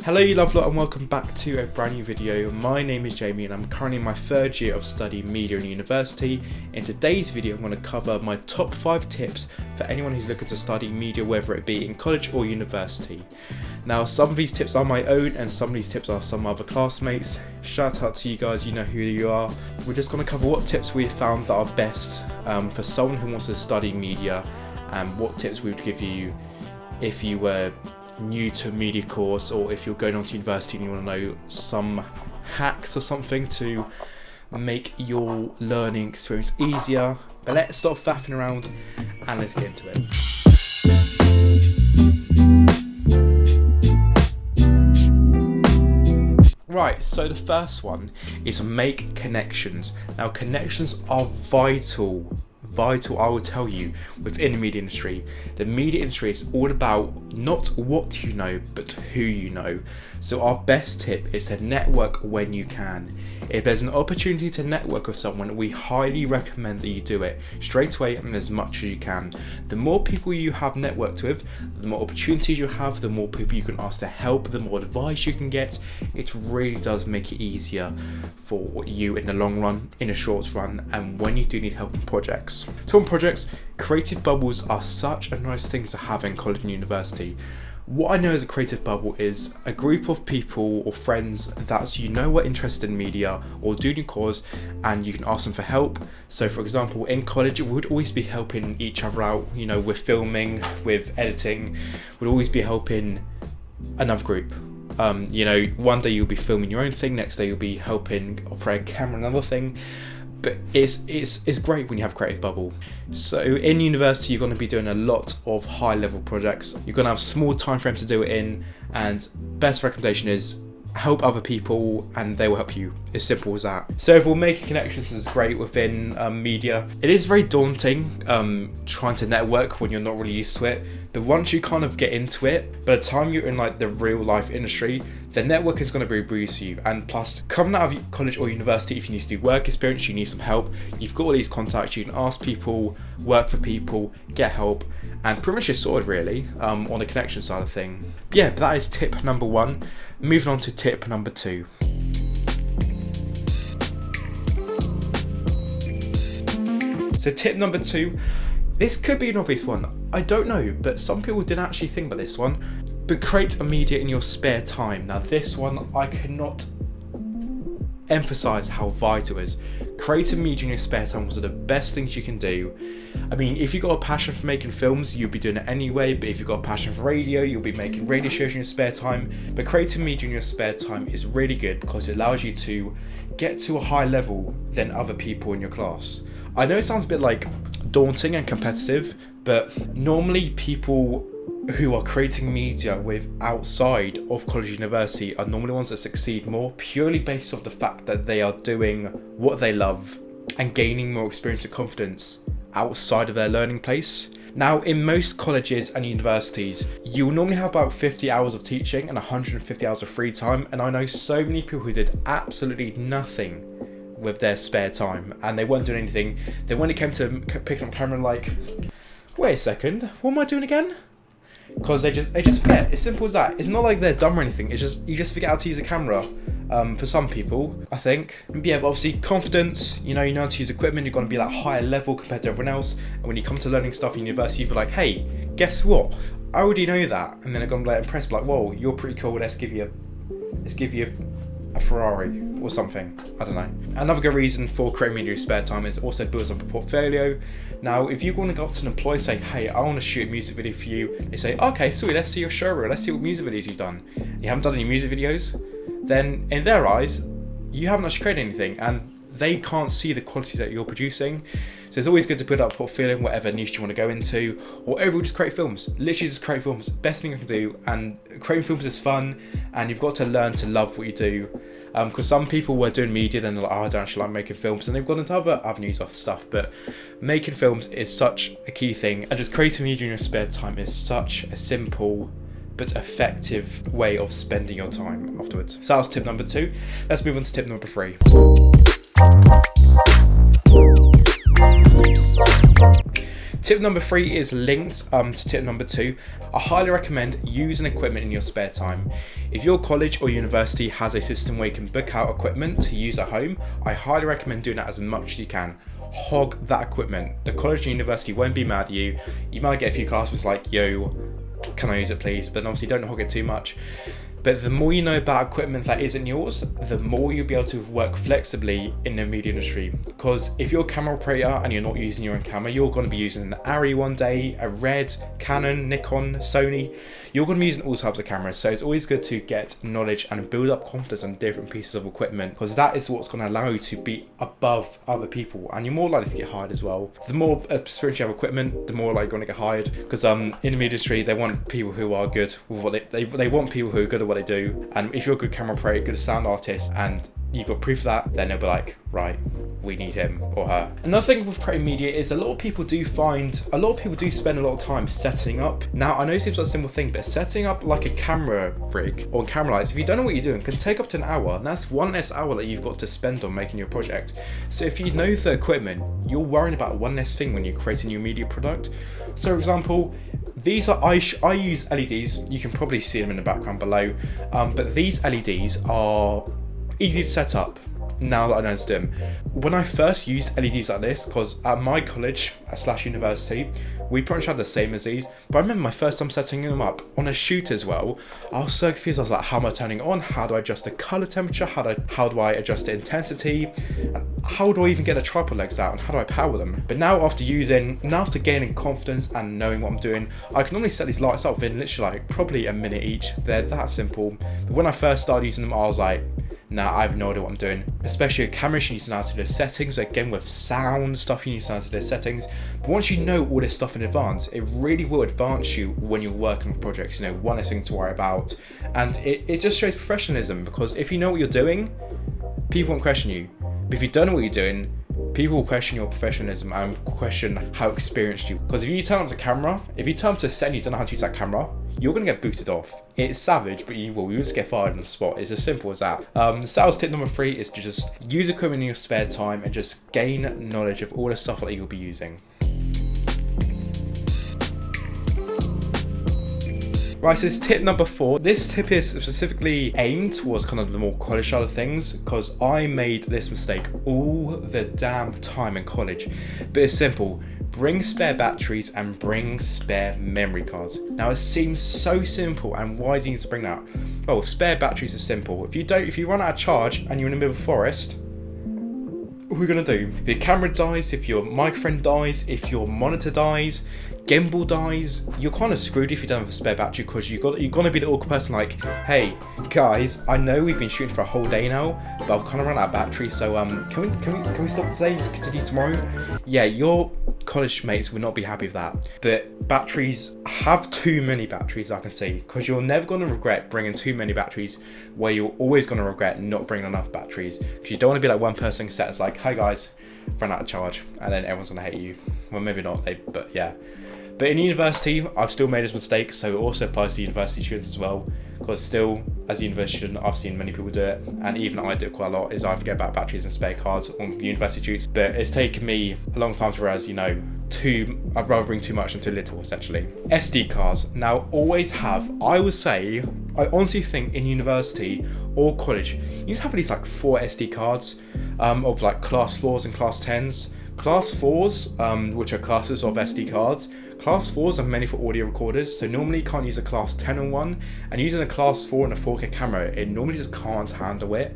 Hello you love lot and welcome back to a brand new video. My name is Jamie and I'm currently in my third year of studying media in university. In today's video I'm going to cover my top 5 tips for anyone who's looking to study media, whether it be in college or university. Now some of these tips are my own and some of these tips are some other classmates. Shout out to you guys, you know who you are. We're just going to cover what tips we've found that are best for someone who wants to study media, and what tips we would give you if you were new to a media course, or if you're going on to university and you want to know some hacks or something to make your learning experience easier. But let's stop faffing around and let's get into it. Right, so the first one is make connections. Now connections are vital, I will tell you, within the media industry. The media industry is all about not what you know, but who you know. So our best tip is to network when you can. If there's an opportunity to network with someone, we highly recommend that you do it straight away and as much as you can. The more people you have networked with, the more opportunities you have, the more people you can ask to help, the more advice you can get. It really does make it easier for you in the long run, in the short run, and when you do need help on projects. So on projects, creative bubbles are such a nice thing to have in college and university. What I know as a creative bubble is a group of people or friends that you know are interested in media or doing your course, and you can ask them for help. So for example, in college we would always be helping each other out, you know, with filming, with editing, we'd always be helping another group. You know, one day you'll be filming your own thing, next day you'll be helping operate a camera, another thing. But it's great when you have a creative bubble. So in university you're going to be doing a lot of high level projects. You're going to have small time frames to do it in, and best recommendation is help other people and they will help you. As simple as that. So overall, making connections is great within media. It is very daunting trying to network when you're not really used to it, but once you kind of get into it, by the time you're in like the real life industry, the network is going to be a breeze for you. And plus, coming out of college or university, if you need to do work experience, you need some help, you've got all these contacts, you can ask people, work for people, get help, and pretty much you're sorted really on the connection side of thing. But yeah, but that is tip number 1. Moving on to tip number 2. So tip number 2, this could be an obvious one, I don't know, but some people didn't actually think about this one. But create a media in your spare time. Now this one, I cannot emphasize how vital it is. Creating media in your spare time is one of the best things you can do. I mean, if you've got a passion for making films, you'll be doing it anyway, but if you've got a passion for radio, you'll be making radio shows in your spare time. But creating media in your spare time is really good because it allows you to get to a higher level than other people in your class. I know it sounds a bit like daunting and competitive, but normally people who are creating media with outside of college university are normally ones that succeed more purely based off the fact that they are doing what they love and gaining more experience and confidence outside of their learning place. Now in most colleges and universities you will normally have about 50 hours of teaching and 150 hours of free time, and I know so many people who did absolutely nothing with their spare time and they weren't doing anything. Then when it came to picking up camera, like, wait a second, what am I doing again? Because they just forget. It's simple as that. It's not like they're dumb or anything. It's just you just forget how to use a camera. For some people, I think. But yeah, but obviously confidence. You know how to use equipment. You're going to be like higher level compared to everyone else. And when you come to learning stuff in university, you'll be like, hey, guess what? I already know that. And then they're going to be like impressed, like, whoa, you're pretty cool. Let's give you a Ferrari or something. I don't know. Another good reason for creating media in your spare time is also builds up a portfolio. Now, if you want to go up to an employer and say, hey, I want to shoot a music video for you, they say, okay, sweet, let's see your show reel, let's see what music videos you've done. You haven't done any music videos, then in their eyes, you haven't actually created anything, and they can't see the quality that you're producing. So it's always good to put up a portfolio in whatever niche you want to go into, or overall just create films. Literally just create films, best thing I can do, and creating films is fun, and you've got to learn to love what you do. Because some people were doing media, then they're like, oh, I don't actually like making films, and they've gone into other avenues of stuff. But making films is such a key thing, and just creating media in your spare time is such a simple but effective way of spending your time afterwards. So that was tip number 2. Let's move on to tip number 3. Tip number 3 is linked to tip number 2. I highly recommend using equipment in your spare time. If your college or university has a system where you can book out equipment to use at home, I highly recommend doing that as much as you can. Hog that equipment. The college and university won't be mad at you. You might get a few customers like, yo, can I use it please? But obviously don't hog it too much. But the more you know about equipment that isn't yours, the more you'll be able to work flexibly in the media industry. Because if you're a camera operator and you're not using your own camera, you're going to be using an Arri one day, a Red, Canon, Nikon, Sony. You're going to be using all types of cameras. So it's always good to get knowledge and build up confidence on different pieces of equipment, because that is what's going to allow you to be above other people, and you're more likely to get hired as well. The more experience you have equipment, the more likely you're going to get hired. Because in the media industry, they want people who are good with what they want people who are good at what they do. And if you're a good camera operator, good sound artist, and you've got proof of that, then they'll be like, right, we need him or her. Another thing with creating media is a lot of people do spend a lot of time setting up. Now, I know it seems like a simple thing, but setting up like a camera rig or camera lights, if you don't know what you're doing, can take up to an hour, and that's one less hour that you've got to spend on making your project. So if you know the equipment, you're worrying about one less thing when you're creating your media product. So for example, these are, I use LEDs, you can probably see them in the background below, but these LEDs are easy to set up now that I know how to do them. When I first used LEDs like this, because at my college / university, we pretty much had the same as these, but I remember my first time setting them up on a shoot as well. I was so confused. I was like, how am I turning it on? How do I adjust the color temperature? How do I adjust the intensity? And how do I even get the tripod legs out? And how do I power them? But now after gaining confidence and knowing what I'm doing, I can normally set these lights up within literally like probably a minute each. They're that simple. But when I first started using them, I was like, nah, I have no idea what I'm doing. Especially with cameras, you need to know how to do the settings. Again, with sound stuff, you need to know how to do the settings. But once you know all this stuff in advance, it really will advance you when you're working on projects. You know, one less thing to worry about. And it just shows professionalism, because if you know what you're doing, people won't question you. But if you don't know what you're doing, people will question your professionalism and question how experienced you. Because if you turn up the camera, if you turn up to a set and you don't know how to use that camera, you're going to get booted off. It's savage, but you'll just get fired on the spot. It's as simple as that. Sales tip number 3 is to just use equipment in your spare time and just gain knowledge of all the stuff that you'll be using. Right, so this tip number 4. This tip is specifically aimed towards kind of the more college side of things, because I made this mistake all the damn time in college. But it's simple. Bring spare batteries and bring spare memory cards. Now it seems so simple, and why do you need to bring that? Well, spare batteries is simple. If you run out of charge and you're in the middle of the forest, what are we gonna do? If your camera dies, if your microphone dies, if your monitor dies, gimbal dies, you're kind of screwed if you don't have a spare battery, because you're gonna be the awkward person like, hey guys, I know we've been shooting for a whole day now, but I've kind of run out of battery, so can we stop today and just continue tomorrow? Yeah, your college mates will not be happy with that. But batteries, have too many batteries, I can see, because you're never going to regret bringing too many batteries, where you're always going to regret not bringing enough batteries, because you don't want to be like one person set it's like, hey guys, ran out of charge, and then everyone's going to hate you. Well, maybe not, but yeah. But in university, I've still made this mistake, so it also applies to university students as well. Because still, as a university student, I've seen many people do it, and even I do it quite a lot, is I forget about batteries and spare cards on university shoots. But it's taken me a long time to realize, I'd rather bring too much than too little, essentially. SD cards. Now, always have, I honestly think in university or college, you need to have at least like 4 SD cards of like class 4s and class 10s. Class 4s, which are classes of SD cards, Class 4s are mainly for audio recorders, so normally you can't use a Class 10 on one, and using a Class 4 and a 4K camera, it normally just can't handle it.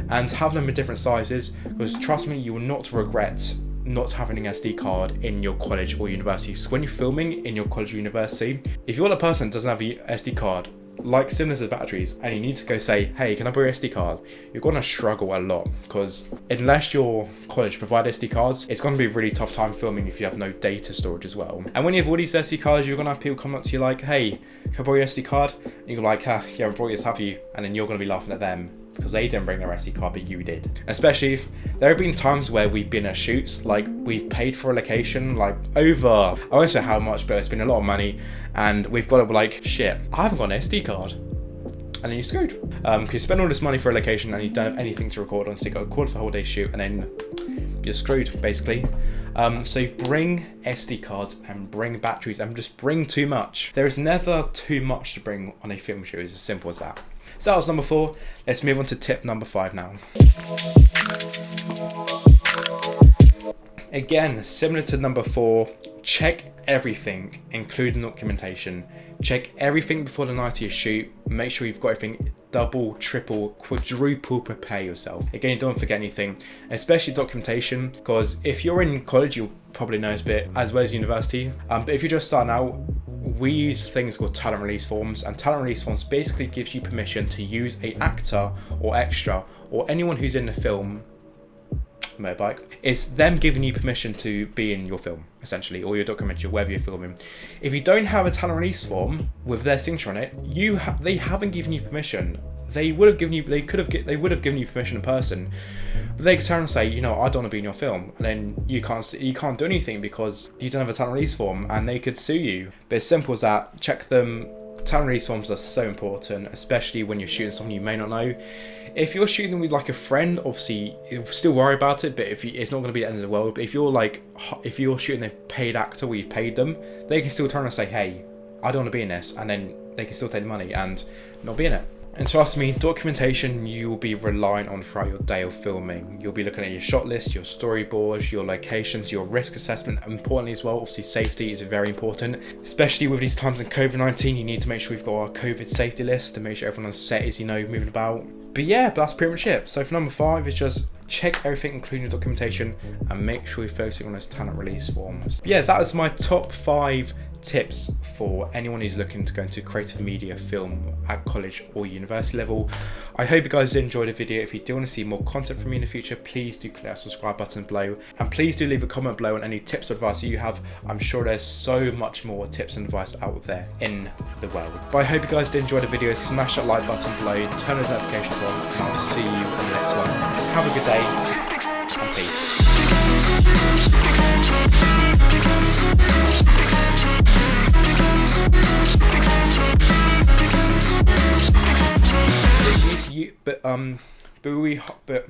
And have them in different sizes, because trust me, you will not regret not having an SD card in your college or university. So when you're filming in your college or university, if you're the person that doesn't have an SD card, like similar to the batteries, and you need to go say, hey, can I borrow your SD card? You're going to struggle a lot, because unless your college provide SD cards, it's going to be a really tough time filming if you have no data storage as well. And when you have all these SD cards, you're going to have people come up to you like, hey, can I borrow your SD card? And you're like, yeah, I brought yours, have you? And then you're going to be laughing at them, because they didn't bring their SD card, but you did. Especially, there have been times where we've been at shoots, like we've paid for a location, like over, I won't say how much, but it's been a lot of money, and we've got to be like, shit, I haven't got an SD card. And then you're screwed. Because you spend all this money for a location and you don't have anything to record on, so you got to record for the whole day shoot, and then you're screwed, basically. So bring SD cards and bring batteries and just bring too much. There is never too much to bring on a film shoot. It's as simple as that. So that was number 4. Let's move on to tip number 5 now. Again, similar to number 4, check everything, including documentation. Check everything before the night of your shoot. Make sure you've got everything double, triple, quadruple prepare yourself. Again, don't forget anything, especially documentation, because if you're in college, you'll probably know this bit as well as university. But if you're just starting out, we use things called talent release forms, and talent release forms basically gives you permission to use an actor or extra or anyone who's in the film motorbike. It's them giving you permission to be in your film, essentially, or your documentary, wherever you're filming. If you don't have a talent release form with their signature on it, they haven't given you permission. They would have given you permission in person, but they could turn and say, you know, I don't want to be in your film, and then you can't do anything because you don't have a talent release form, and they could sue you. But it's simple as that. Check them. Talent release forms are so important, especially when you're shooting someone you may not know. If you're shooting with like a friend, obviously you'll still worry about it, but it's not going to be the end of the world. But if you're shooting a paid actor where you've paid them, they can still turn and say, hey, I don't want to be in this, and then they can still take the money and not be in it. And trust me, documentation you will be relying on throughout your day of filming. You'll be looking at your shot list, your storyboards, your locations, your risk assessment. Importantly as well, obviously safety is very important. Especially with these times in COVID-19, you need to make sure we've got our COVID safety list to make sure everyone on set is, moving about. But yeah, that's pretty much it. So for number 5, it's just check everything, including documentation, and make sure you're focusing on those talent release forms. But yeah, that is my top 5 tips for anyone who's looking to go into creative media film at college or university level. I hope you guys did enjoy the video. If you do want to see more content from me in the future, please do click that subscribe button below, and please do leave a comment below on any tips or advice that you have. I'm sure there's so much more tips and advice out there in the world. But I hope you guys did enjoy the video. Smash that like button below, turn those notifications on, and I'll see you in the next one. Have a good day and peace. But